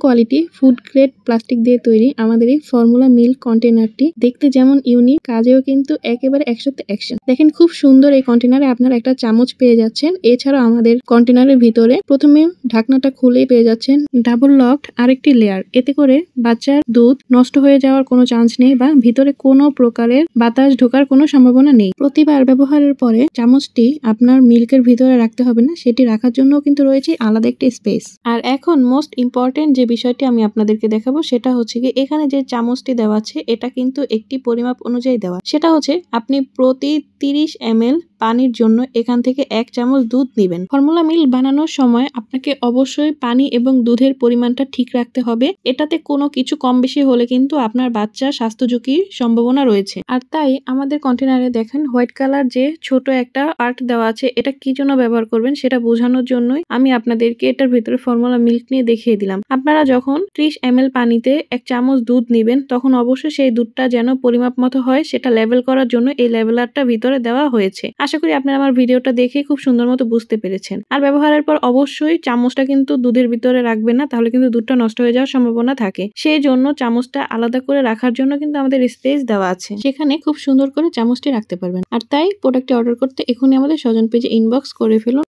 Quality food grade plastic দিয়ে তৈরি আমাদের এই ফর্মুলা মিল্ক কন্টেনারটি দেখতে যেমন ইউনিক, কাজেও কিন্তু একেবারে 100তে 100। দেখেন খুব সুন্দর এই কন্টেনারে আপনারা একটা চামচ পেয়ে যাচ্ছেন। এছাড়াও আমাদের কন্টেনারের ভিতরে প্রথমে ঢাকনাটা খুলেই পেয়ে যাচ্ছেন ডাবল লকড আরেকটি লেয়ার। এতে করে বাচ্চার দুধ নষ্ট হয়ে যাওয়ার কোনো চান্স নেই বা ভিতরে কোনো প্রকারের বাতাস ঢোকার কোনো সম্ভাবনা নেই। প্রতিবার ব্যবহারের পরে চামচটি আপনার মিল্কের ভিতরে রাখতে হবে না, সেটি রাখার জন্য কিন্তু রয়েছে আলাদা একটি স্পেস। আর এখন মোস্ট ইম্পর্টেন্ট যে বিষয়টি আমি আপনাদেরকে দেখাবো সেটা হচ্ছে কি, এখানে যে চামচটি দেওয়া আছে এটা কিন্তু একটি পরিমাপ অনুযায়ী দেওয়া। সেটা হচ্ছে আপনি প্রতি 30 ml পানির জন্য এখান থেকে 1 চামচ দুধ নেবেন। ফর্মুলা মিল্ক বানানোর সময় আপনাকে অবশ্যই পানি এবং দুধের পরিমাণটা ঠিক রাখতে হবে। এটাতে কোনো কিছু কম বেশি হলে কিন্তু আপনার বাচ্চার স্বাস্থ্য ঝুঁকির সম্ভাবনা রয়েছে। আর তাই আমাদের কন্টেনারে দেখেন হোয়াইট কালার যে ছোট একটা পার্ট দেওয়া আছে, এটা কি জন্য ব্যবহার করবেন সেটা বোঝানোর জন্যই আমি আপনাদেরকে এটার ভিতরে ফর্মুলা মিল্ক নিয়ে দেখিয়ে দিলাম। আপনারা যখন 30 ml পানিতে 1 চামচ দুধ নেবেন তখন অবশ্যই সেই দুধটা যেন পরিমাপ মতো হয় সেটা লেভেল করার জন্য এই লেভেলারটা ভিতরে দেওয়া হয়েছে। আশা করি আপনারা আমার ভিডিওটা দেখে খুব সুন্দর মতো বুঝতে পেরেছেন। আর ব্যবহারের পর অবশ্যই চামচটা কিন্তু দুধের ভিতরে রাখবেন না, তাহলে কিন্তু দুধটা নষ্ট হয়ে যাওয়ার সম্ভাবনা থাকে। সেই জন্য চামচটা আলাদা করে রাখার জন্য কিন্তু আমাদের স্পেস দেওয়া আছে, সেখানে খুব সুন্দর করে চামচটি রাখতে পারবেন। আর তাই প্রোডাক্টটি অর্ডার করতে এখনই আমাদের স্বজন পেজে ইনবক্স করে ফেলুন।